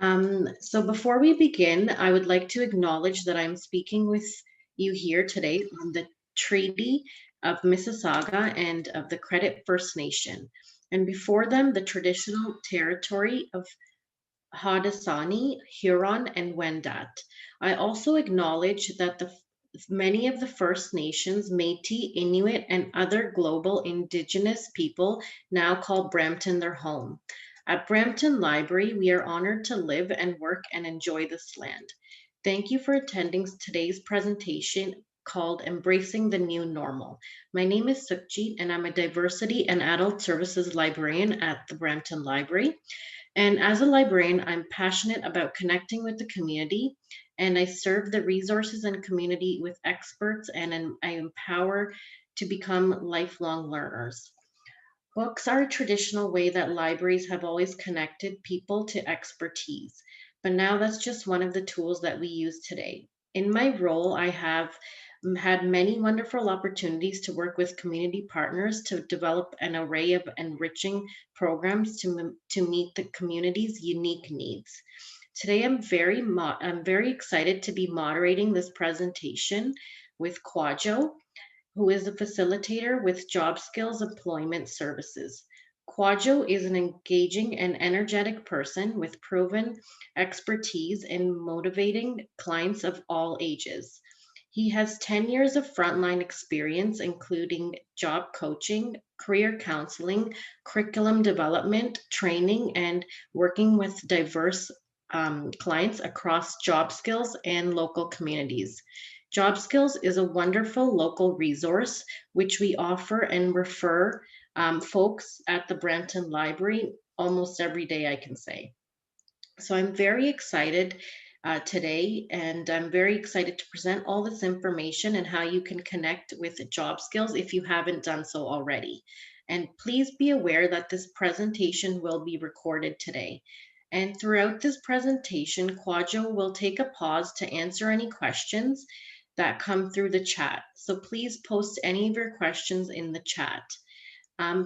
So before we begin, I would like to acknowledge that I'm speaking with you here today on the Treaty of Mississauga and of the Credit First Nation, and before them, the traditional territory of Haudenosaunee, Huron, and Wendat. I also acknowledge that many of the First Nations, Métis, Inuit, and other global Indigenous people now call Brampton their home. At Brampton Library, we are honored to live and work and enjoy this land. Thank you for attending today's presentation called Embracing the New Normal. My name is Sukhjit, and I'm a Diversity and Adult Services Librarian at the Brampton Library. And as a librarian, I'm passionate about connecting with the community, and I serve the resources and community with experts, and I empower to become lifelong learners. Books are a traditional way that libraries have always connected people to expertise, but now that's just one of the tools that we use today. In my role, I have had many wonderful opportunities to work with community partners to develop an array of enriching programs to meet the community's unique needs. Today, I'm very excited to be moderating this presentation with Quadjo, who is a facilitator with Job Skills Employment Services. Quadjo is an engaging and energetic person with proven expertise in motivating clients of all ages. He has 10 years of frontline experience, including job coaching, career counseling, curriculum development, training, and working with diverse clients across job skills and local communities. Job Skills is a wonderful local resource which we offer and refer folks at the Brampton Library almost every day, I can say. So I'm very excited today, and I'm very excited to present all this information and how you can connect with job skills if you haven't done so already. And please be aware that this presentation will be recorded today. And throughout this presentation, Quadjo will take a pause to answer any questions that come through the chat. So please post any of your questions in the chat.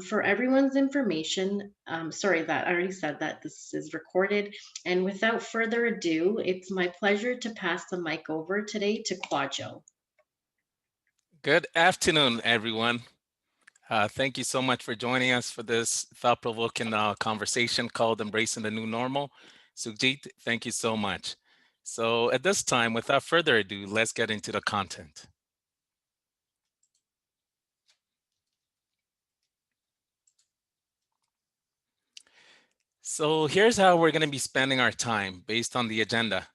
For everyone's information, sorry that I already said that this is recorded. And without further ado, it's my pleasure to pass the mic over today to Quadjo. Good afternoon, everyone. Thank you so much for joining us for this thought-provoking conversation called Embracing the New Normal. Sukhjit, thank you so much. So at this time, without further ado, let's get into the content. So here's how we're going to be spending our time based on the agenda.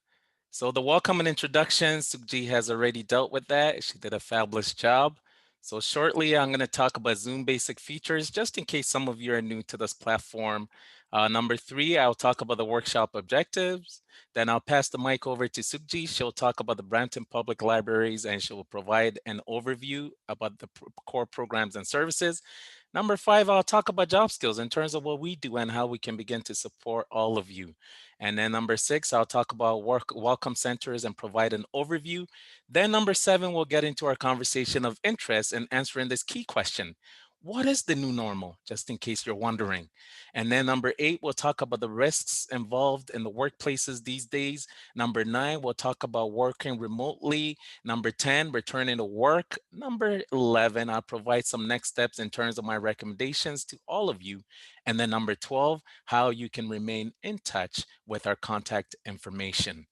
So the welcome and introduction, Sukhjit has already dealt with that. She did a fabulous job. So shortly, I'm going to talk about Zoom basic features, just in case some of you are new to this platform. Number 3, I'll talk about the workshop objectives. Then I'll pass the mic over to Sukhjit. She'll talk about the Brampton Public Libraries, and she'll provide an overview about the core programs and services. Number 5, I'll talk about job skills in terms of what we do and how we can begin to support all of you. And then number 6, I'll talk about welcome centers and provide an overview. Then number 7, we'll get into our conversation of interest and answering this key question. What is the new normal, just in case you're wondering? And then number 8, we'll talk about the risks involved in the workplaces these days. Number 9, we'll talk about working remotely. Number 10, returning to work. Number 11, I'll provide some next steps in terms of my recommendations to all of you. And then number 12, how you can remain in touch with our contact information.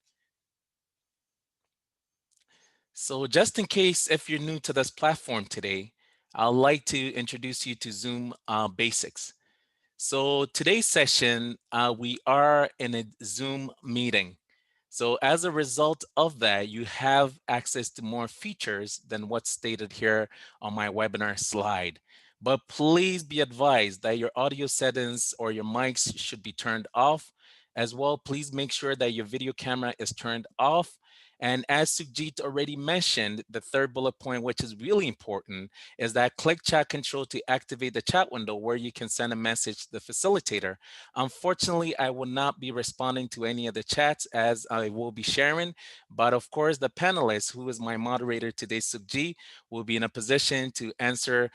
So just in case if you're new to this platform today, I'd like to introduce you to Zoom basics. So today's session, we are in a Zoom meeting. So as a result of that, you have access to more features than what's stated here on my webinar slide. But please be advised that your audio settings or your mics should be turned off. As well, please make sure that your video camera is turned off And as Sukhjit already mentioned, the third bullet point, which is really important, is that click chat control to activate the chat window where you can send a message to the facilitator. Unfortunately, I will not be responding to any of the chats as I will be sharing, but of course, the panelist, who is my moderator today, Sukhjit, will be in a position to answer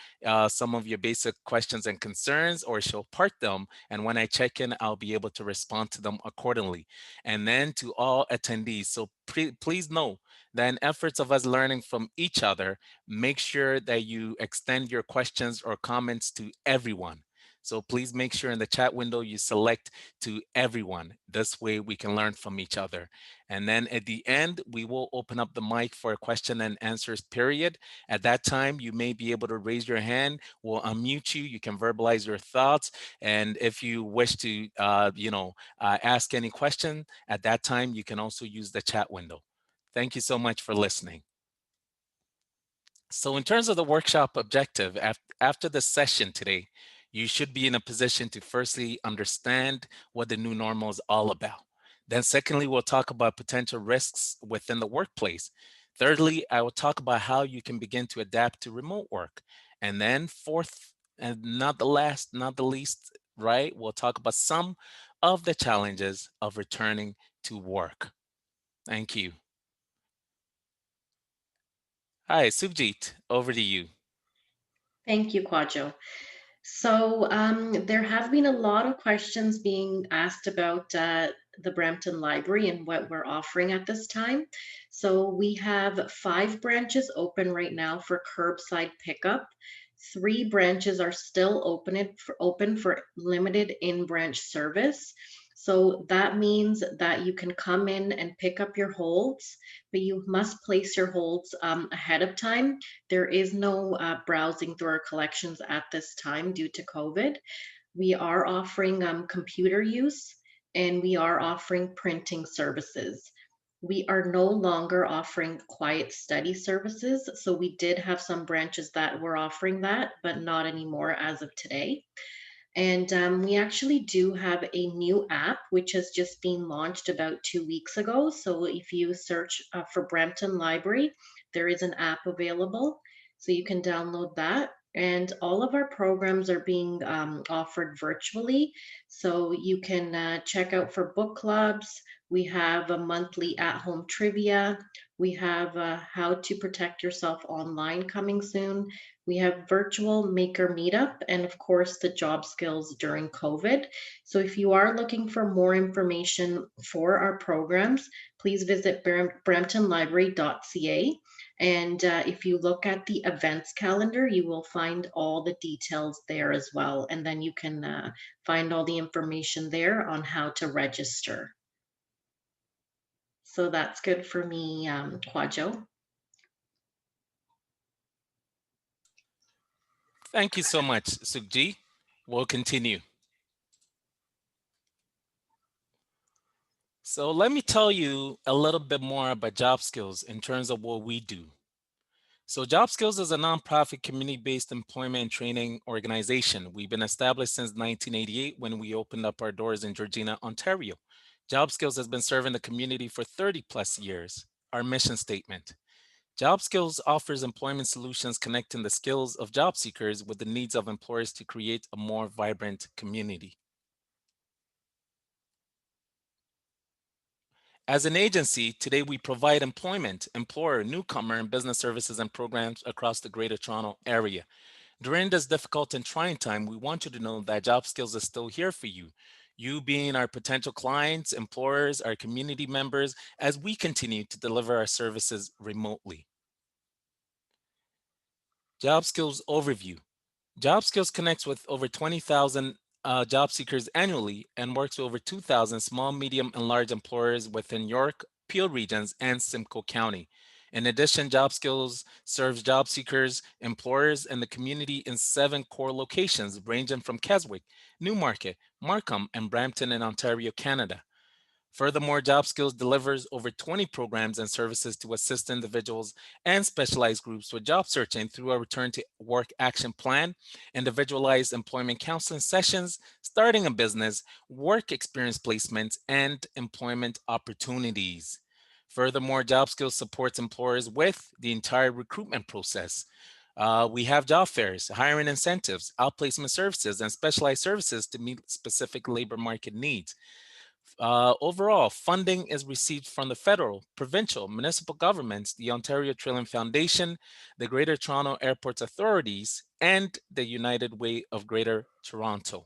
some of your basic questions and concerns, or she'll part them. And when I check in, I'll be able to respond to them accordingly. And then to all attendees, so please know that in efforts of us learning from each other, make sure that you extend your questions or comments to everyone. So please make sure in the chat window you select to everyone. This way we can learn from each other. And then at the end, we will open up the mic for a question and answers period. At that time, you may be able to raise your hand. We'll unmute you. You can verbalize your thoughts. And if you wish to, ask any question, at that time, you can also use the chat window. Thank you so much for listening. So in terms of the workshop objective, after the session today, you should be in a position to firstly understand what the new normal is all about. Then secondly, we'll talk about potential risks within the workplace. Thirdly, I will talk about how you can begin to adapt to remote work. And then fourth, and not the last, not the least, right, we'll talk about some of the challenges of returning to work. Thank you. Hi, Subjit, over to you. Thank you, Kwadwo. So there have been a lot of questions being asked about the Brampton Library and what we're offering at this time. So we have 5 branches open right now for curbside pickup. 3 branches are still open for limited in-branch service. So that means that you can come in and pick up your holds, but you must place your holds ahead of time. There is no browsing through our collections at this time due to COVID. We are offering computer use, and we are offering printing services. We are no longer offering quiet study services. So we did have some branches that were offering that, but not anymore as of today. And we actually do have a new app, which has just been launched about 2 weeks ago. So if you search for Brampton Library, there is an app available. So you can download that. And all of our programs are being offered virtually. So you can check out for book clubs. We have a monthly at-home trivia. We have how to protect yourself online coming soon. We have virtual maker meetup, and of course the job skills during COVID. So if you are looking for more information for our programs, please visit bramptonlibrary.ca. And if you look at the events calendar, you will find all the details there as well. And then you can find all the information there on how to register. So that's good for me, Kwadwo. Thank you so much, Sukhji. We'll continue. So let me tell you a little bit more about Job Skills in terms of what we do. So Job Skills is a nonprofit community-based employment and training organization. We've been established since 1988 when we opened up our doors in Georgina, Ontario. Job Skills has been serving the community for 30 plus years. Our mission statement: Job Skills offers employment solutions connecting the skills of job seekers with the needs of employers to create a more vibrant community. As an agency, today we provide employment, employer, newcomer, and business services and programs across the Greater Toronto Area. During this difficult and trying time, we want you to know that Job Skills is still here for you. You being our potential clients, employers, our community members, as we continue to deliver our services remotely. Job Skills Overview. Job Skills connects with over 20,000 job seekers annually and works with over 2,000 small, medium, and large employers within York, Peel regions, and Simcoe County. In addition, Job Skills serves job seekers, employers, and the community in 7 core locations, ranging from Keswick, Newmarket, Markham, and Brampton in Ontario, Canada. Furthermore, Job Skills delivers over 20 programs and services to assist individuals and specialized groups with job searching through a return to work action plan, individualized employment counseling sessions, starting a business, work experience placements, and employment opportunities. Furthermore, job skills supports employers with the entire recruitment process. We have job fairs, hiring incentives, outplacement services, and specialized services to meet specific labor market needs. Overall, funding is received from the federal, provincial, municipal governments, the Ontario Trillium Foundation, the Greater Toronto Airports Authorities, and the United Way of Greater Toronto.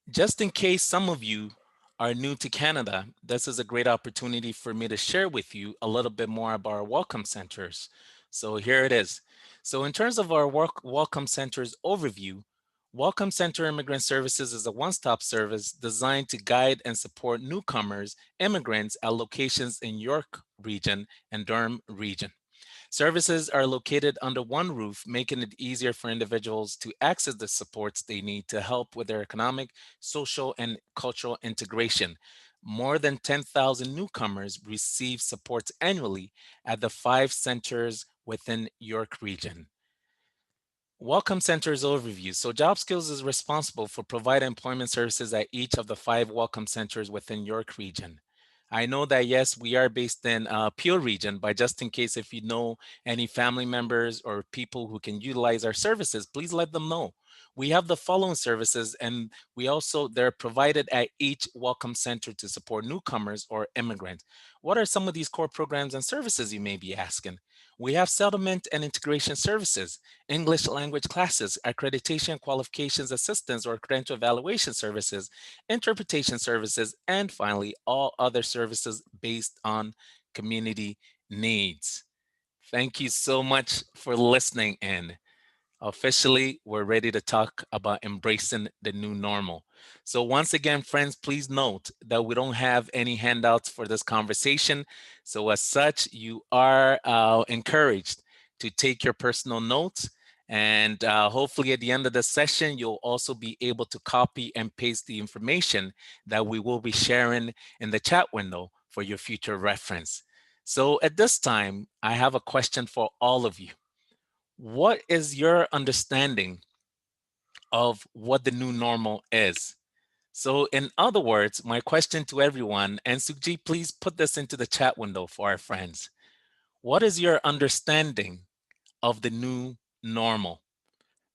Just in case some of you are new to Canada, this is a great opportunity for me to share with you a little bit more about our welcome centers. So here it is. So in terms of our welcome centers overview, Welcome Center Immigrant Services is a one-stop service designed to guide and support newcomers, immigrants at locations in York Region and Durham Region. Services are located under one roof, making it easier for individuals to access the supports they need to help with their economic, social, and cultural integration. More than 10,000 newcomers receive supports annually at the 5 centers within York Region. Welcome Centers overview. So Job Skills is responsible for providing employment services at each of the 5 Welcome Centers within York Region. I know that, yes, we are based in Peel Region, but just in case if you know any family members or people who can utilize our services, please let them know. We have the following services, and they're provided at each Welcome Center to support newcomers or immigrants. What are some of these core programs and services, you may be asking? We have settlement and integration services, English language classes, accreditation qualifications assistance or credential evaluation services, interpretation services, and finally, all other services based on community needs. Thank you so much for listening in. Officially, we're ready to talk about embracing the new normal. So once again, friends, please note that we don't have any handouts for this conversation. So as such, you are encouraged to take your personal notes. And hopefully at the end of the session, you'll also be able to copy and paste the information that we will be sharing in the chat window for your future reference. So at this time, I have a question for all of you. What is your understanding of what the new normal is? So in other words, my question to everyone, and Sukji, please put this into the chat window for our friends. What is your understanding of the new normal?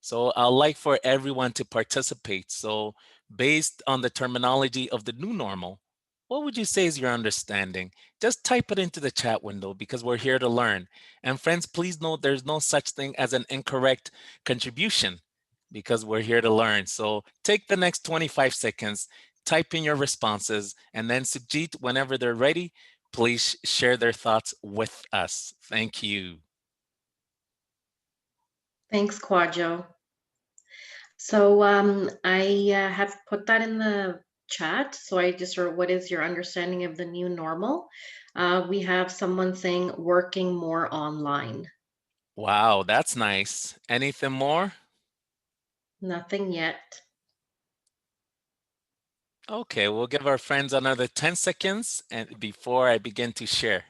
So I'd like for everyone to participate. So based on the terminology of the new normal, what would you say is your understanding? Just type it into the chat window because we're here to learn. And friends, please note there's no such thing as an incorrect contribution because we're here to learn. So take the next 25 seconds, type in your responses, and then Sukhjit, whenever they're ready, please share their thoughts with us. Thank you. Thanks, Quadjo. So I have put that in the chat. So I just wrote, what is your understanding of the new normal? We have someone saying working more online. Wow, that's nice. Anything more? Nothing yet. Okay, we'll give our friends another 10 seconds and before I begin to share.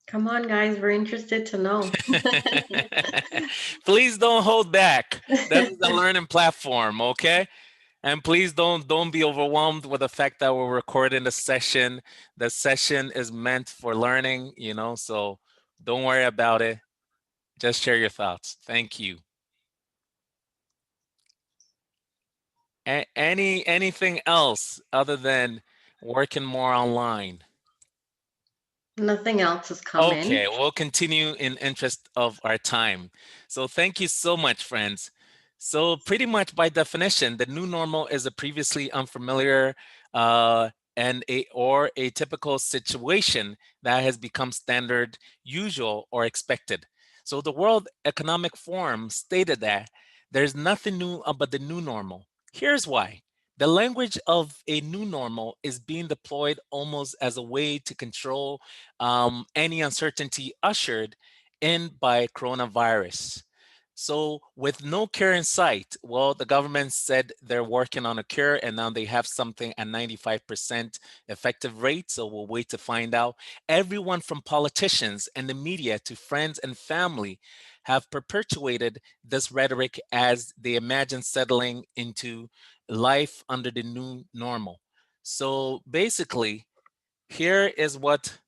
Come on, guys, we're interested to know. Please don't hold back. This is a learning platform, okay? And please don't be overwhelmed with the fact that we're recording the session. The session is meant for learning, so don't worry about it. Just share your thoughts. Thank you. Anything else other than working more online? Nothing else has come in. Okay, we'll continue in interest of our time. So thank you so much, friends. So pretty much by definition, the new normal is a previously unfamiliar and or atypical situation that has become standard, usual, or expected. So the World Economic Forum stated that there's nothing new about the new normal. Here's why. The language of a new normal is being deployed almost as a way to control any uncertainty ushered in by coronavirus. So with no cure in sight, well, the government said they're working on a cure and now they have something at 95% effective rate. So we'll wait to find out. Everyone from politicians and the media to friends and family have perpetuated this rhetoric as they imagine settling into life under the new normal. So basically, here is what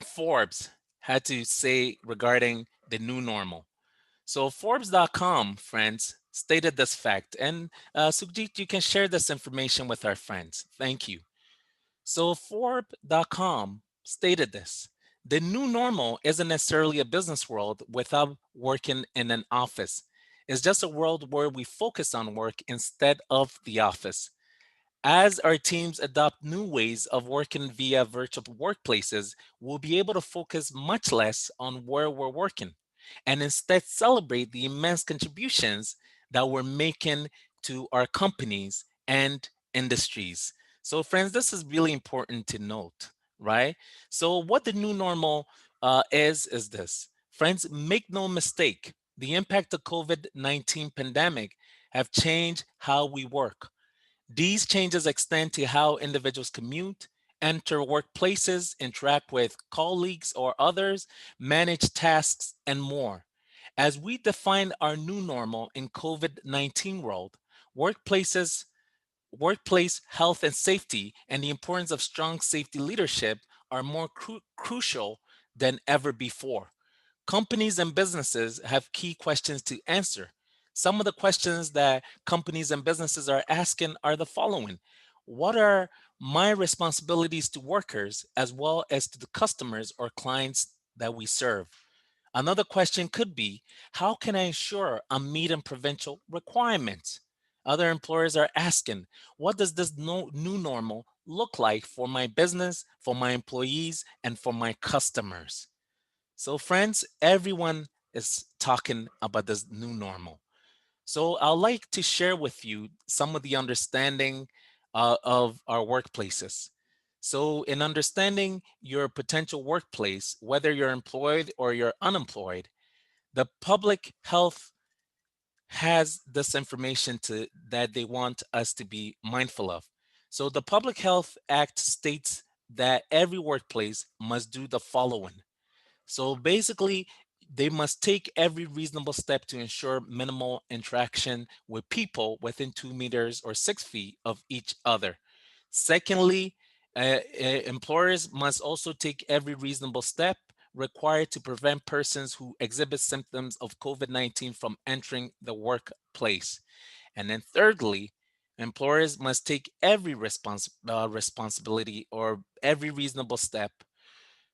Forbes had to say regarding the new normal. So Forbes.com, friends, stated this fact. And Sukhjit, you can share this information with our friends. Thank you. So Forbes.com stated this. The new normal isn't necessarily a business world without working in an office. It's just a world where we focus on work instead of the office. As our teams adopt new ways of working via virtual workplaces, we'll be able to focus much less on where we're working and instead celebrate the immense contributions that we're making to our companies and industries. So, friends, this is really important to note, right? So, what the new normal is this. Friends, make no mistake, the impact of COVID-19 pandemic have changed how we work. These changes extend to how individuals commute, enter workplaces, interact with colleagues or others, manage tasks, and more. As we define our new normal in COVID-19 world, workplaces, workplace health and safety, and the importance of strong safety leadership are more crucial than ever before. Companies and businesses have key questions to answer. Some of the questions that companies and businesses are asking are the following. What are my responsibilities to workers as well as to the customers or clients that we serve? Another question could be, how can I ensure I'm meeting provincial requirements? Other employers are asking, what does this new normal look like for my business, for my employees, and for my customers? So, friends, everyone is talking about this new normal. So, I'd like to share with you some of the understanding of our workplaces. So, in understanding your potential workplace, whether you're employed or you're unemployed, the public health has this information that they want us to be mindful of. So, the Public Health Act states that every workplace must do the following. So basically, they must take every reasonable step to ensure minimal interaction with people within 2 meters or 6 feet of each other. Secondly, employers must also take every reasonable step required to prevent persons who exhibit symptoms of COVID-19 from entering the workplace. And then thirdly, employers must take every responsibility or every reasonable step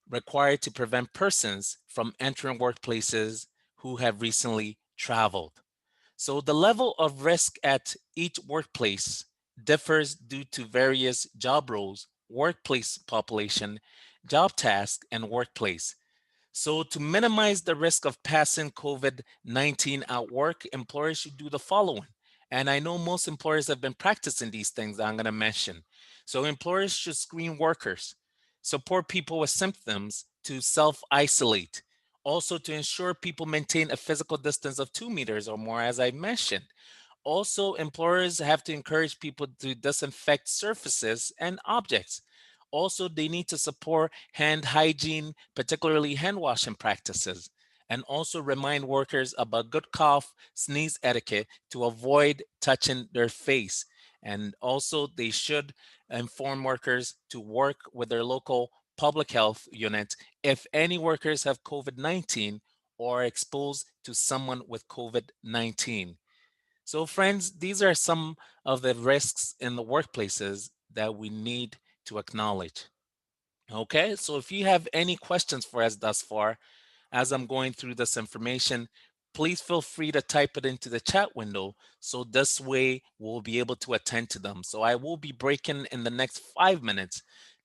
required to prevent persons from entering workplaces who have recently traveled. So the level of risk at each workplace differs due to various job roles, workplace population, job task, and workplace. So, to minimize the risk of passing COVID-19 at work, employers should do the following. And I know most employers have been practicing these things that I'm going to mention. So, employers should screen workers, support people with symptoms to self isolate, also to ensure people maintain a physical distance of 2 meters or more, as I mentioned. Also, employers have to encourage people to disinfect surfaces and objects. Also, they need to support hand hygiene, particularly hand washing practices, and also remind workers about good cough, sneeze etiquette to avoid touching their face. And also, they should inform workers to work with their local public health unit if any workers have COVID-19 or are exposed to someone with COVID-19. So, friends, these are some of the risks in the workplaces that we need to acknowledge. Okay, so if you have any questions for us thus far, as I'm going through this information, please feel free to type it into the chat window so this way we'll be able to attend to them. So I will be breaking in the next 5 minutes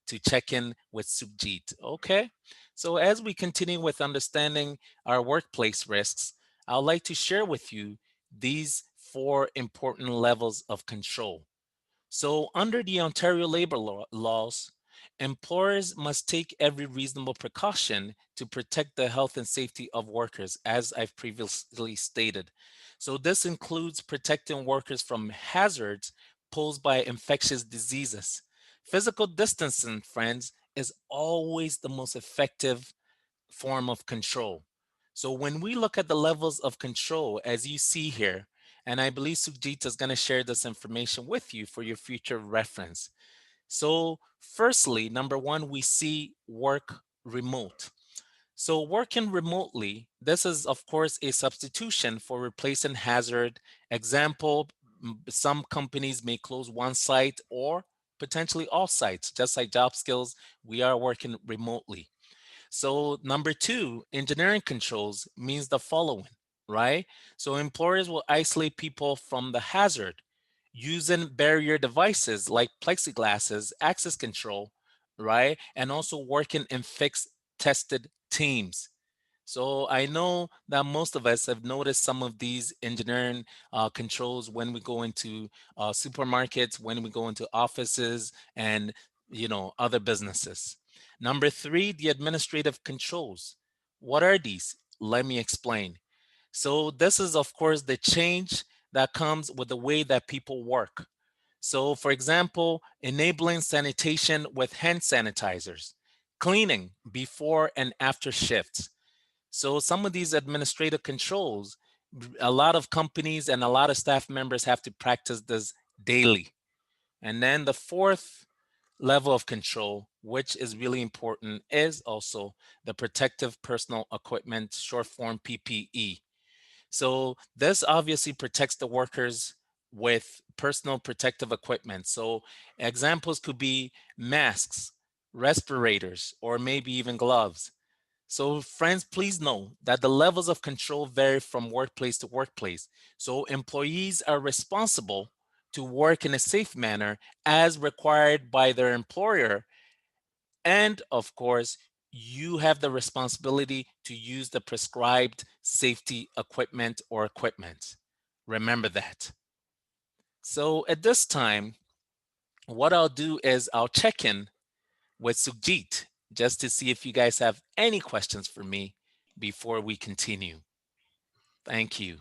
to check in with Subjit. Okay, so as we continue with understanding our workplace risks, I'd like to share with you these 4 important levels of control. So, under the Ontario labor laws, employers must take every reasonable precaution to protect the health and safety of workers, as I've previously stated. So, this includes protecting workers from hazards posed by infectious diseases. Physical distancing, friends, is always the most effective form of control. So when we look at the levels of control, as you see here, and I believe Sujit is going to share this information with you for your future reference. So firstly, number one, we see work remote. So working remotely, this is of course a substitution for replacing hazard. Example, some companies may close one site or potentially all sites. Just like job skills, we are working remotely. So number two, engineering controls means the following, right? So employers will isolate people from the hazard using barrier devices like plexiglasses, access control, right? And also working in fixed tested teams. So I know that most of us have noticed some of these engineering controls when we go into supermarkets, when we go into offices, and other businesses. Number three, the administrative controls. What are these? Let me explain. So this is, of course, the change that comes with the way that people work. So, for example, enabling sanitation with hand sanitizers, cleaning before and after shifts. So some of these administrative controls, a lot of companies and a lot of staff members have to practice this daily. And then the fourth level of control, which is really important, is also the protective personal equipment, short form PPE. So this obviously protects the workers with personal protective equipment. So examples could be masks, respirators, or maybe even gloves. So friends, please know that the levels of control vary from workplace to workplace. So employees are responsible to work in a safe manner as required by their employer. And of course, you have the responsibility to use the prescribed safety equipment or equipment. Remember that. So at this time, what I'll do is I'll check in with Sukhjit just to see if you guys have any questions for me before we continue. Thank you.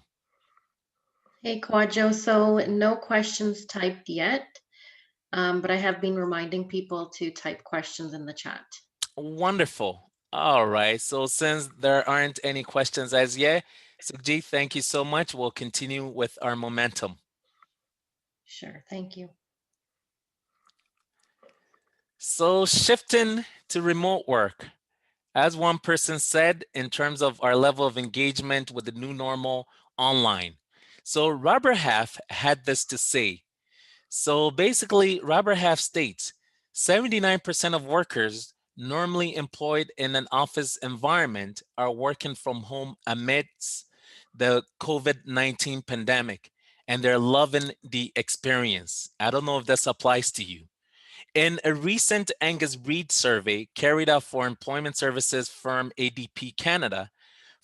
Hey, Quadjo. So no questions typed yet, but I have been reminding people to type questions in the chat. Wonderful. All right. So since there aren't any questions as yet, Sukhjit, thank you so much. We'll continue with our momentum. Sure. Thank you. So shifting to remote work, as one person said, in terms of our level of engagement with the new normal online. So Robert Half had this to say. So basically, Robert Half states 79% of workers normally employed in an office environment are working from home amidst the COVID-19 pandemic, and they're loving the experience. I don't know if this applies to you. In a recent Angus Reid survey carried out for employment services firm ADP Canada,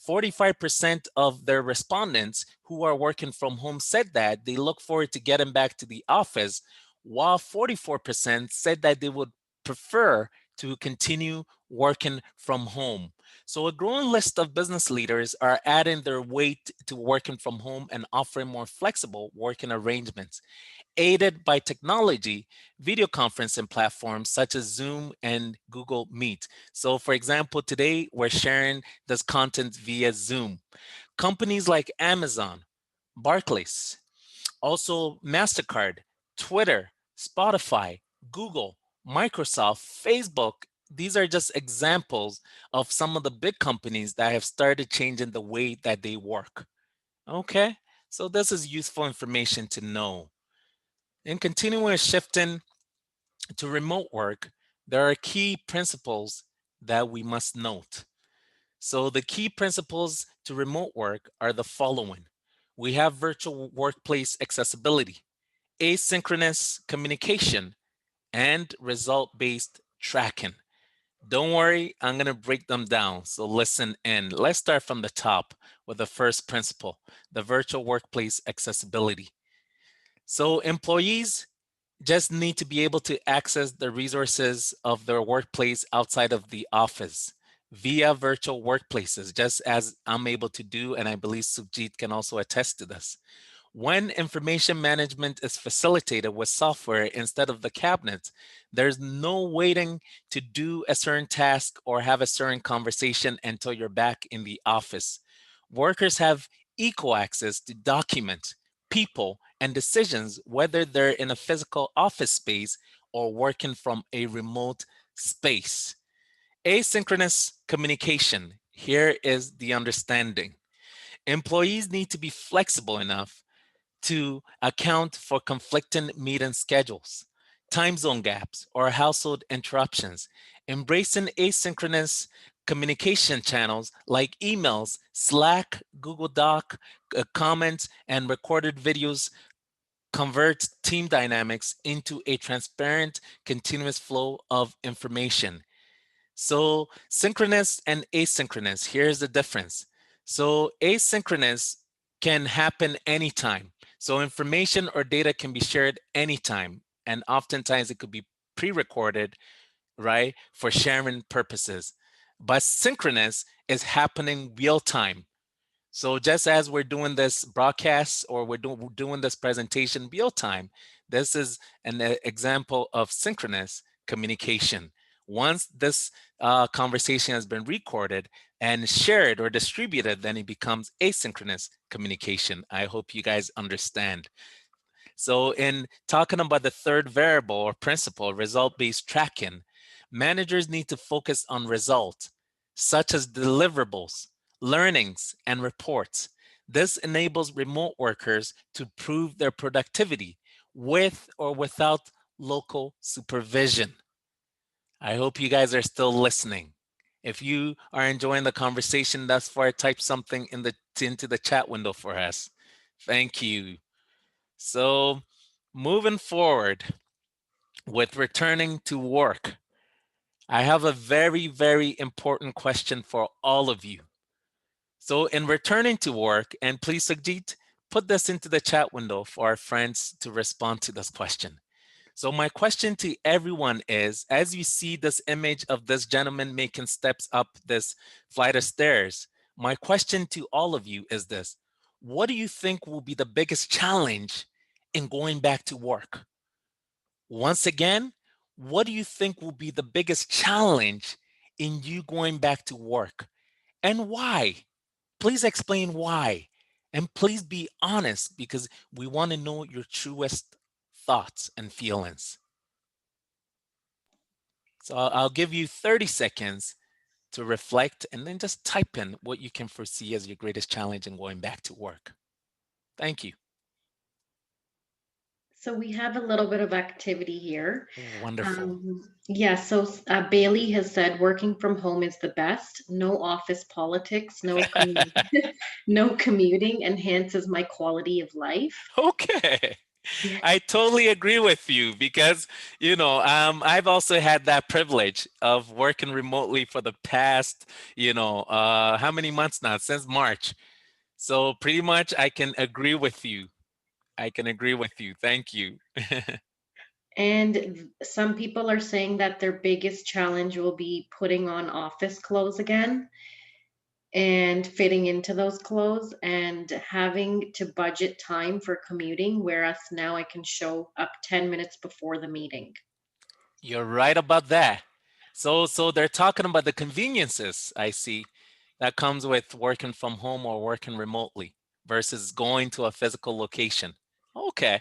45% of their respondents who are working from home said that they look forward to getting back to the office, while 44% said that they would prefer to continue working from home. So a growing list of business leaders are adding their weight to working from home and offering more flexible working arrangements. Aided by technology, video conferencing platforms such as Zoom and Google Meet. So for example, today we're sharing this content via Zoom. Companies like Amazon, Barclays, also MasterCard, Twitter, Spotify, Google, Microsoft, Facebook, these are just examples of some of the big companies that have started changing the way that they work. Okay, so this is useful information to know. In continuing shifting to remote work, there are key principles that we must note. So the key principles to remote work are the following. We have virtual workplace accessibility, asynchronous communication, and result-based tracking. Don't worry, I'm going to break them down. So listen in. Let's start from the top with the first principle, the virtual workplace accessibility. So employees just need to be able to access the resources of their workplace outside of the office via virtual workplaces, just as I'm able to do, and I believe Sujit can also attest to this. When information management is facilitated with software instead of the cabinet, there's no waiting to do a certain task or have a certain conversation until you're back in the office. Workers have equal access to documents, people, and decisions, whether they're in a physical office space or working from a remote space. Asynchronous communication. Here is the understanding. Employees need to be flexible enough to account for conflicting meeting schedules, time zone gaps, or household interruptions. Embracing asynchronous communication channels like emails, Slack, Google Doc, comments, and recorded videos convert team dynamics into a transparent, continuous flow of information. So synchronous and asynchronous, here's the difference. So asynchronous can happen anytime. So information or data can be shared anytime. And oftentimes it could be pre-recorded, right, for sharing purposes. But synchronous is happening real time. So just as we're doing this broadcast or we're doing this presentation real time, this is an example of synchronous communication. Once this conversation has been recorded and shared or distributed, then it becomes asynchronous communication. I hope you guys understand. So in talking about the third variable or principle, result-based tracking, managers need to focus on results, such as deliverables, learnings, and reports. This enables remote workers to prove their productivity with or without local supervision. I hope you guys are still listening. If you are enjoying the conversation thus far, type something into the chat window for us. Thank you. So moving forward with returning to work, I have a very, very important question for all of you. So in returning to work, and please, Sukhjit, put this into the chat window for our friends to respond to this question. So my question to everyone is, as you see this image of this gentleman making steps up this flight of stairs, my question to all of you is this: what do you think will be the biggest challenge in going back to work? Once again, what do you think will be the biggest challenge in you going back to work, and why? Please explain why. And please be honest, because we want to know your truest thoughts and feelings. So I'll give you 30 seconds to reflect and then just type in what you can foresee as your greatest challenge in going back to work. Thank you. So we have a little bit of activity here. Wonderful. Yeah, so Bailey has said working from home is the best. No office politics, no commuting enhances my quality of life. Okay. Yeah. I totally agree with you because, I've also had that privilege of working remotely for the past, how many months now? Since March. So pretty much I can agree with you. I can agree with you. Thank you. And some people are saying that their biggest challenge will be putting on office clothes again and fitting into those clothes and having to budget time for commuting, whereas now I can show up 10 minutes before the meeting. You're right about that. So they're talking about the conveniences I see that comes with working from home or working remotely versus going to a physical location. Okay.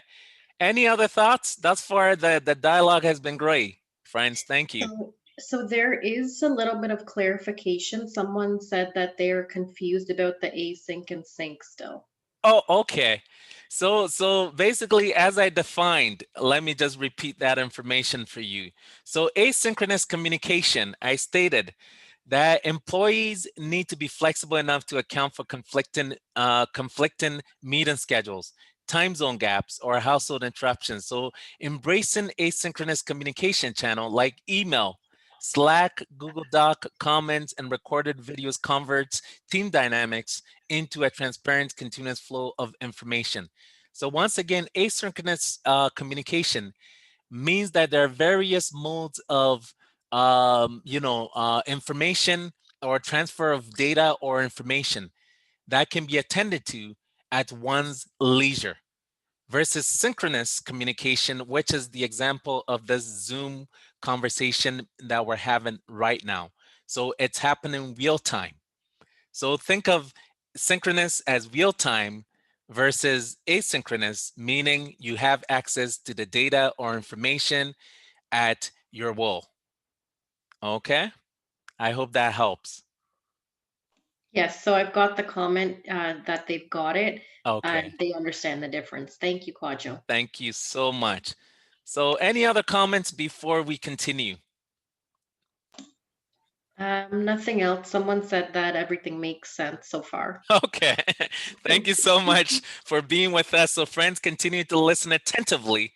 Any other thoughts? Thus far, the dialogue has been great. Friends, thank you. So there is a little bit of clarification. Someone said that they're confused about the async and sync still. Oh, okay. So basically, as I defined, let me just repeat that information for you. So asynchronous communication, I stated that employees need to be flexible enough to account for conflicting meeting schedules, time zone gaps, or household interruptions. So embracing asynchronous communication channel like email, Slack, Google Doc, comments, and recorded videos converts team dynamics into a transparent, continuous flow of information. So once again, asynchronous communication means that there are various modes of information or transfer of data or information that can be attended to at one's leisure. versus synchronous communication, which is the example of this Zoom conversation that we're having right now. So it's happening real time. So think of synchronous as real time versus asynchronous, meaning you have access to the data or information at your will. Okay? I hope that helps. Yes, so I've got the comment that they've got it and Okay. they understand the difference. Thank you, Quadjo. Thank you so much. So any other comments before we continue? Nothing else. Someone said that everything makes sense so far. Okay. Thank you so much for being with us. So friends, continue to listen attentively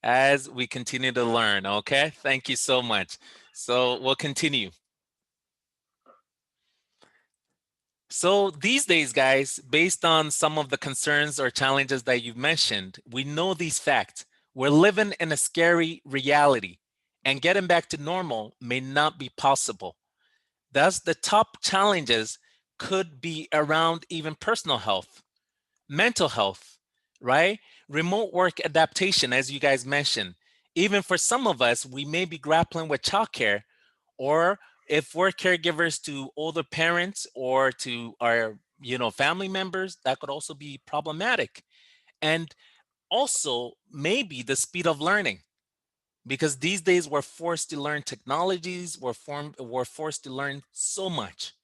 as we continue to learn. Okay. Thank you so much. So we'll continue. So these days, guys, based on some of the concerns or challenges that you've mentioned, we know these facts. We're living in a scary reality, and getting back to normal may not be possible. Thus, the top challenges could be around even personal health, mental health, right? Remote work adaptation, as you guys mentioned. Even for some of us, we may be grappling with childcare, or if we're caregivers to older parents or to our family members, that could also be problematic. And also maybe the speed of learning, because these days we're forced to learn technologies, we're forced to learn so much.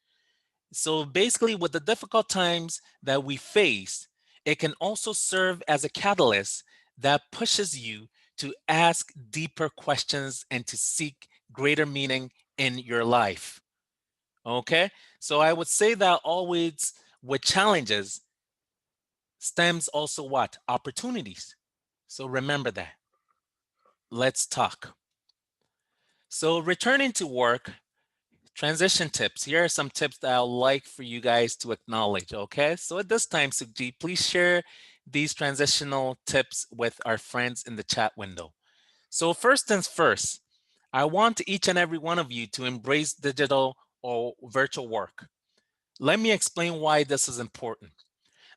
So basically, with the difficult times that we face, it can also serve as a catalyst that pushes you to ask deeper questions and to seek greater meaning in your life. Okay? So I would say that always with challenges stems also what? Opportunities. So remember that. Let's talk. So returning to work, transition tips. Here are some tips that I'd like for you guys to acknowledge, okay? So at this time, Sukji, please share these transitional tips with our friends in the chat window. So first things first, I want each and every one of you to embrace digital or virtual work. Let me explain why this is important.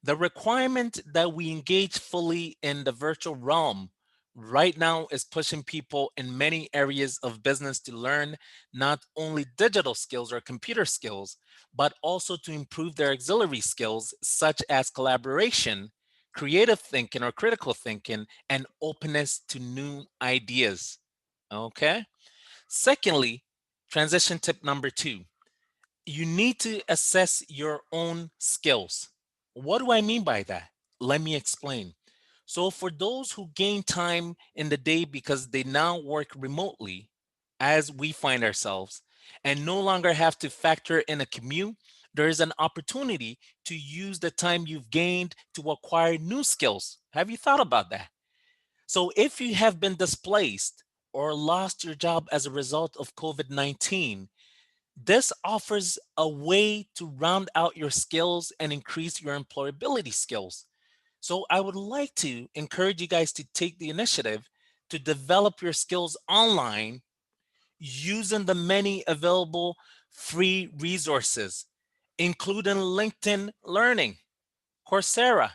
The requirement that we engage fully in the virtual realm right now is pushing people in many areas of business to learn not only digital skills or computer skills, but also to improve their auxiliary skills, such as collaboration, creative thinking or critical thinking, and openness to new ideas. Okay. Secondly, transition tip number two, you need to assess your own skills. What do I mean by that? Let me explain. So, for those who gain time in the day because they now work remotely, as we find ourselves, and no longer have to factor in a commute, there is an opportunity to use the time you've gained to acquire new skills. Have you thought about that? So, if you have been displaced or lost your job as a result of COVID-19, this offers a way to round out your skills and increase your employability skills. So I would like to encourage you guys to take the initiative to develop your skills online using the many available free resources, including LinkedIn Learning, Coursera,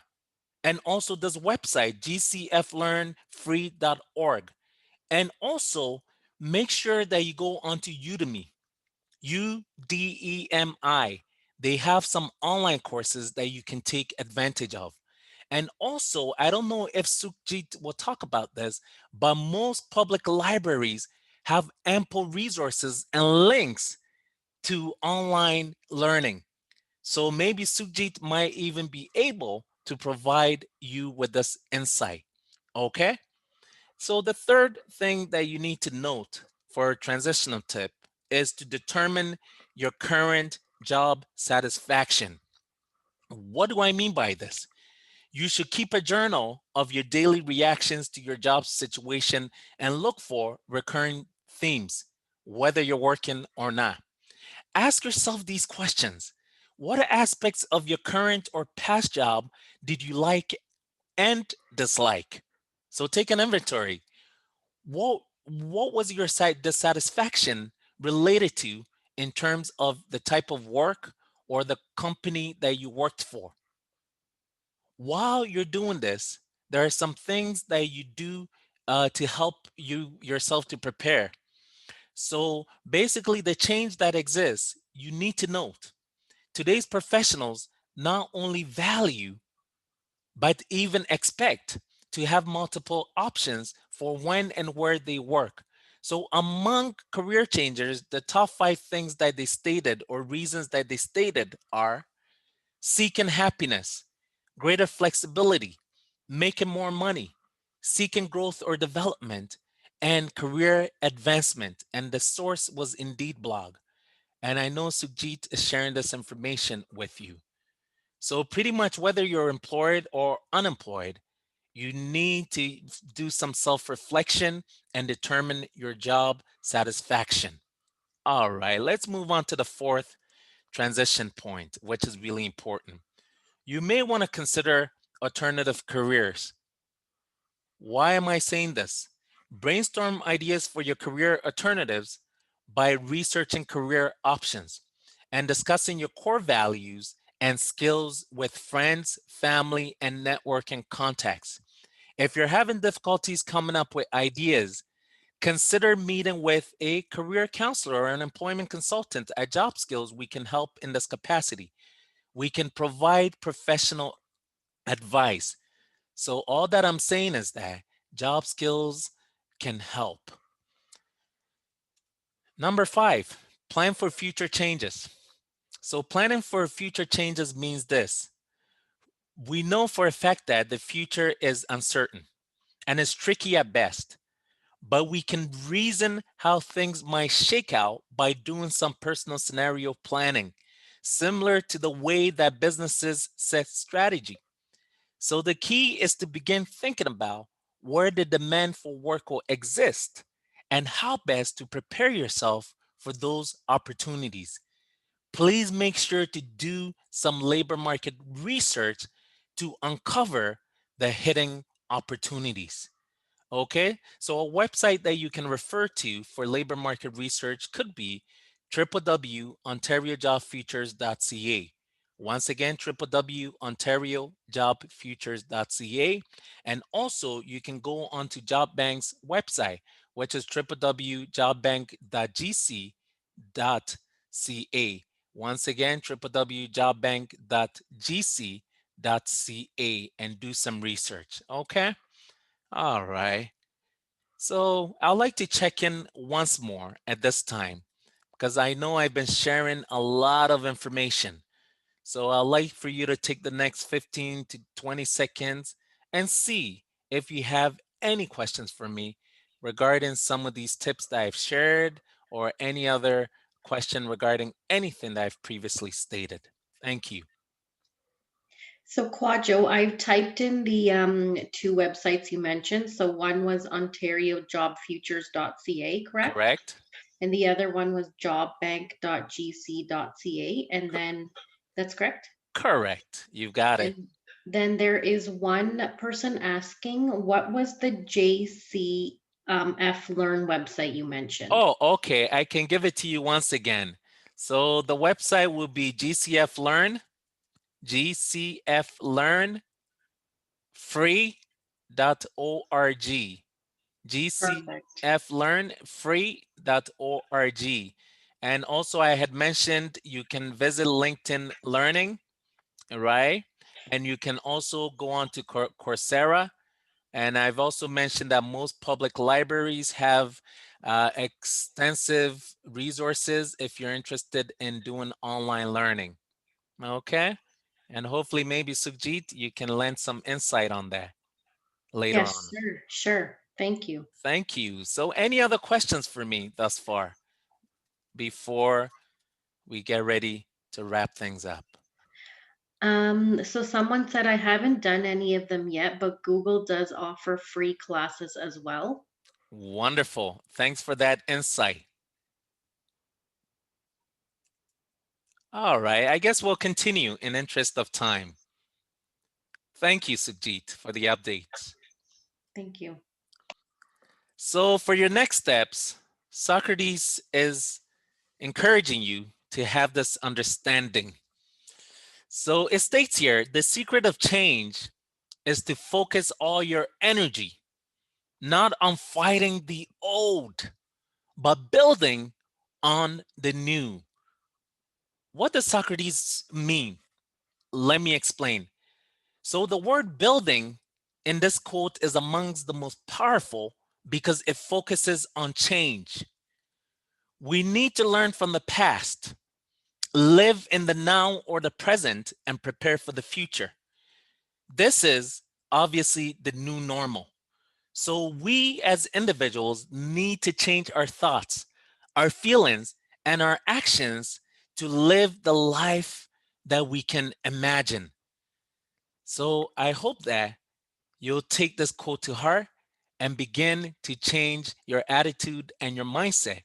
and also this website, gcflearnfree.org. And also make sure that you go onto Udemy. UDEMI. They have some online courses that you can take advantage of. And also, I don't know if Sukhjit will talk about this, but most public libraries have ample resources and links to online learning. So maybe Sukhjit might even be able to provide you with this insight. Okay? So the third thing that you need to note for a transitional tip is to determine your current job satisfaction. What do I mean by this? You should keep a journal of your daily reactions to your job situation and look for recurring themes, whether you're working or not. Ask yourself these questions. What aspects of your current or past job did you like and dislike? So take an inventory. What was your dissatisfaction related to in terms of the type of work or the company that you worked for? While you're doing this, There are some things that you do to help yourself to prepare. So basically, the change that exists, you need to note today's professionals not only value, but even expect to have multiple options for when and where they work. So, among career changers, the top 5 things that they stated or reasons that they stated are seeking happiness, greater flexibility, making more money, seeking growth or development, and career advancement. And the source was Indeed blog. And I know Sujit is sharing this information with you. So, pretty much whether you're employed or unemployed, you need to do some self reflection and determine your job satisfaction. All right, let's move on to the fourth transition point, which is really important. You may want to consider alternative careers. Why am I saying this? Brainstorm ideas for your career alternatives by researching career options and discussing your core values and skills with friends, family, and networking contacts. If you're having difficulties coming up with ideas, consider meeting with a career counselor or an employment consultant at Job Skills. We can help in this capacity. We can provide professional advice. So, all that I'm saying is that Job Skills can help. Number 5, plan for future changes. So, planning for future changes means this: we know for a fact that the future is uncertain and is tricky at best, but we can reason how things might shake out by doing some personal scenario planning, similar to the way that businesses set strategy. So the key is to begin thinking about where the demand for work will exist and how best to prepare yourself for those opportunities. Please make sure to do some labor market research to uncover the hidden opportunities. Okay, so a website that you can refer to for labor market research could be www.ontariojobfutures.ca. Once again, www.ontariojobfutures.ca. And also, you can go onto JobBank's website, which is www.jobbank.gc.ca. Once again, www.jobbank.gc.ca, and do some research. Okay, all right. So I'd like to check in once more at this time because I know I've been sharing a lot of information. So I'd like for you to take the next 15 to 20 seconds and see if you have any questions for me regarding some of these tips that I've shared or any other question regarding anything that I've previously stated. Thank you. So Quadjo, I've typed in the two websites you mentioned. So one was OntarioJobFutures.ca, correct? Correct? And the other one was jobbank.gc.ca. And then that's correct. Correct. You got it. And then there is one person asking, what was the JCF Learn website you mentioned? Oh, okay. I can give it to you once again. So the website will be GCF Learn, GCF Learn free.org, Perfect. gcflearnfree.org. And also, I had mentioned you can visit LinkedIn Learning, right? And you can also go on to Coursera. And I've also mentioned that most public libraries have extensive resources if you're interested in doing online learning. Okay. And hopefully, maybe Sukhjit, you can lend some insight on that later Yes, on. sir. Sure. Thank you. Thank you. So, any other questions for me thus far before we get ready to wrap things up? So someone said I haven't done any of them yet, but Google does offer free classes as well. Wonderful. Thanks for that insight. All right. I guess we'll continue in interest of time. Thank you, Sukhjit, for the updates. Thank you. So, for your next steps, Socrates is encouraging you to have this understanding. So, it states here the secret of change is to focus all your energy not on fighting the old, but building on the new. What does Socrates mean? Let me explain. So, the word building in this quote is amongst the most powerful because it focuses on change. We need to learn from the past, live in the now or the present, and prepare for the future. This is obviously the new normal. So we as individuals need to change our thoughts, our feelings, and our actions to live the life that we can imagine. So I hope that you'll take this quote to heart and begin to change your attitude and your mindset.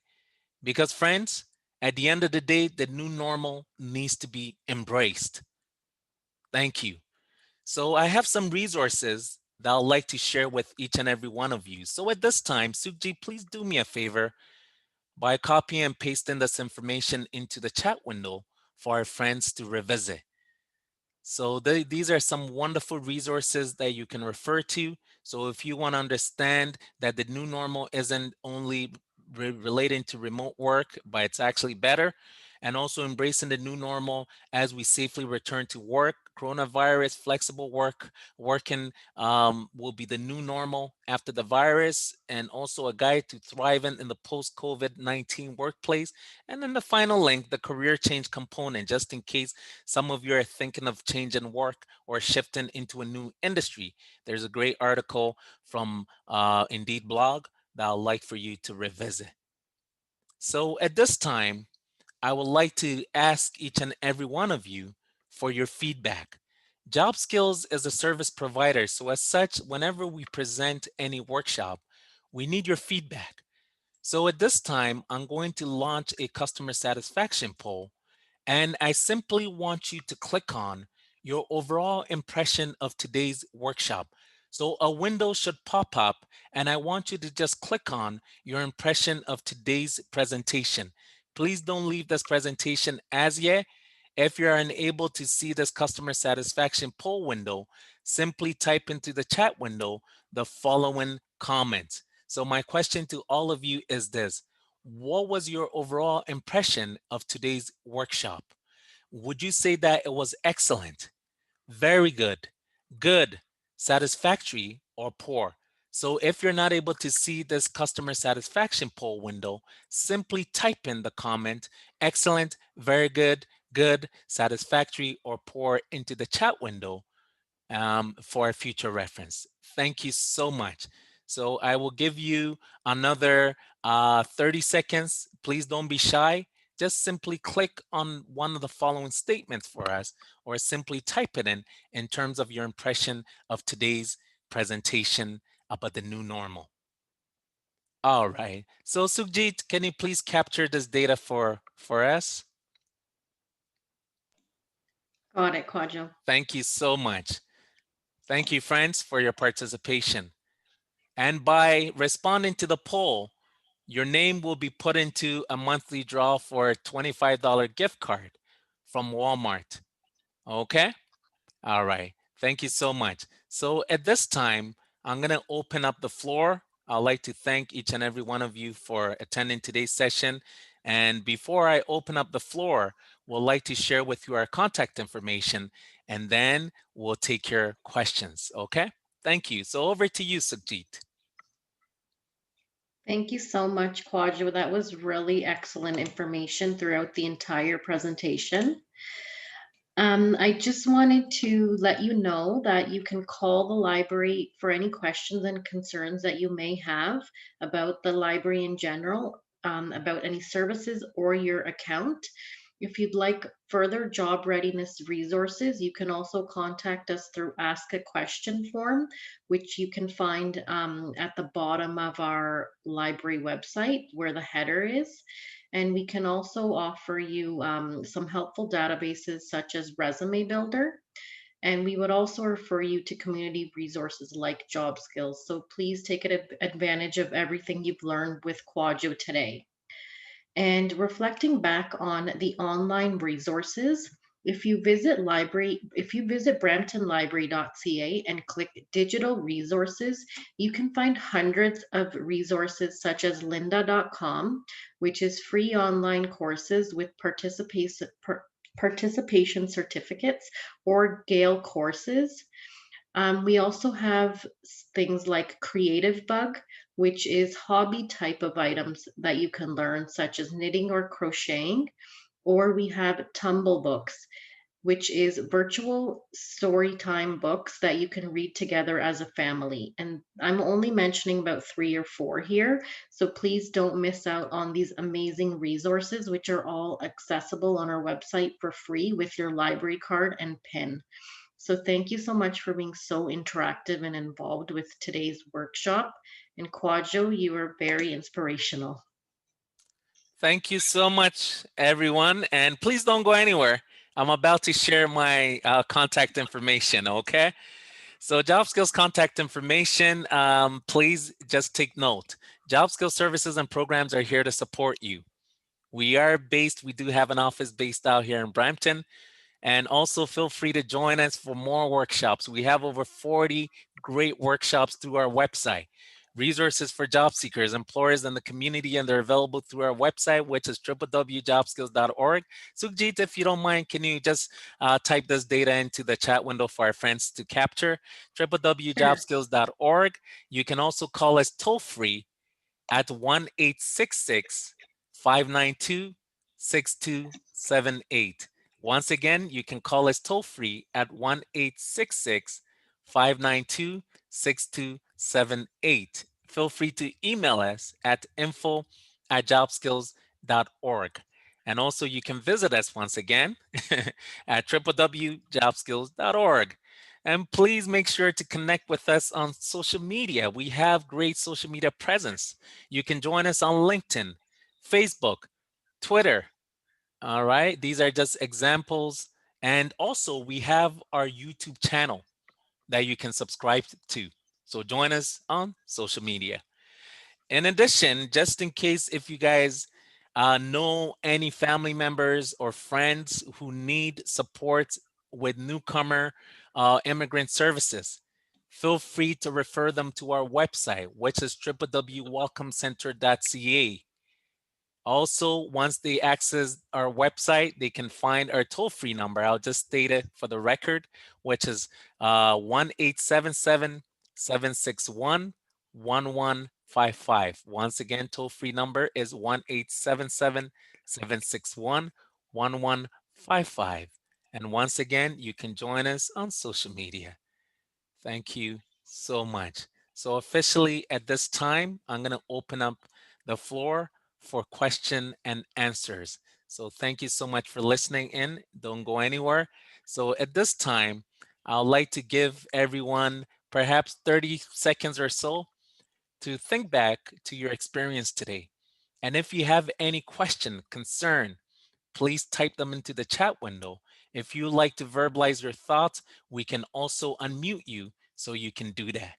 Because, friends, at the end of the day, the new normal needs to be embraced. Thank you. So I have some resources that I'd like to share with each and every one of you. So at this time, Sukji, please do me a favor by copying and pasting this information into the chat window for our friends to revisit. So these are some wonderful resources that you can refer to. So if you want to understand that the new normal isn't only relating to remote work, but it's actually better, and also embracing the new normal as we safely return to work. Coronavirus, flexible working will be the new normal after the virus, and also a guide to thriving in the post-COVID-19 workplace. And then the final link, the career change component, just in case some of you are thinking of changing work or shifting into a new industry. There's a great article from Indeed blog that I'd like for you to revisit. So at this time, I would like to ask each and every one of you for your feedback. Job Skills is a service provider, so as such, whenever we present any workshop, we need your feedback. So at this time, I'm going to launch a customer satisfaction poll, and I simply want you to click on your overall impression of today's workshop. So a window should pop up, and I want you to just click on your impression of today's presentation. Please don't leave this presentation as yet. If you're unable to see this customer satisfaction poll window, simply type into the chat window the following comments. So my question to all of you is this: what was your overall impression of today's workshop? Would you say that it was excellent, very good, satisfactory, or poor? So if you're not able to see this customer satisfaction poll window, simply type in the comment excellent, very good, satisfactory, or poor into the chat window for a future reference. Thank you so much. So I will give you another 30 seconds. Please don't be shy. Just simply click on one of the following statements for us, or simply type it in terms of your impression of today's presentation about the new normal. All right. So Sukhjit, can you please capture this data for us? Got it, Kwadwo. Thank you so much. Thank you, friends, for your participation. And by responding to the poll, your name will be put into a monthly draw for a $25 gift card from Walmart. Okay? All right. Thank you so much. So at this time, I'm going to open up the floor. I'd like to thank each and every one of you for attending today's session. And before I open up the floor, we'd like to share with you our contact information, and then we'll take your questions. Okay? Thank you. So over to you, Sukhjit. Thank you so much, Kwadwo. That was really excellent information throughout the entire presentation. I just wanted to let you know that you can call the library for any questions and concerns that you may have about the library in general, about any services or your account. If you'd like further job readiness resources, you can also contact us through Ask a Question form, which you can find at the bottom of our library website where the header is. And we can also offer you some helpful databases such as Resume Builder. And we would also refer you to community resources like Job Skills. So please take advantage of everything you've learned with Kwadwo today. And reflecting back on the online resources, If you visit bramptonlibrary.ca and click digital resources, you can find hundreds of resources such as lynda.com, which is free online courses with participation certificates, or Gale courses. We also have things like Creative Bug, which is hobby type of items that you can learn, such as knitting or crocheting. Or we have Tumble Books, which is virtual story time books that you can read together as a family. And I'm only mentioning about 3 or 4 here, so please don't miss out on these amazing resources, which are all accessible on our website for free with your library card and PIN. So thank you so much for being so interactive and involved with today's workshop. And Kwadwo, you were very inspirational. Thank you so much, everyone. And please don't go anywhere. I'm about to share my contact information, okay? So job skills contact information, please just take note. Job skills services and programs are here to support you. We do have an office based out here in Brampton. And also feel free to join us for more workshops. We have over 40 great workshops through our website. Resources for job seekers, employers, and the community, and they're available through our website, which is www.jobskills.org. Sukhjit, if you don't mind, can you just type this data into the chat window for our friends to capture? Sure. www.jobskills.org. You can also call us toll free at 1-866-592-6278. Once again, you can call us toll free at 1-866-592-6278. Feel free to email us at info@jobskills.org. And also you can visit us once again at www.jobskills.org. And please make sure to connect with us on social media. We have great social media presence. You can join us on LinkedIn, Facebook, Twitter. All right. These are just examples. And also, we have our YouTube channel that you can subscribe to. So join us on social media. In addition, just in case if you guys know any family members or friends who need support with newcomer immigrant services, feel free to refer them to our website, which is www.welcomecenter.ca. Also, once they access our website, they can find our toll-free number. I'll just state it for the record, which is 1-877-761-1155. Once again, toll-free number is 1-877-761-1155. And once again, you can join us on social media. Thank you so much. So officially at this time, I'm going to open up the floor for question and answers. So thank you so much for listening in. Don't go anywhere. So at this time, I'd like to give everyone perhaps 30 seconds or so to think back to your experience today. And if you have any question, concern, please type them into the chat window. If you like to verbalize your thoughts, we can also unmute you so you can do that.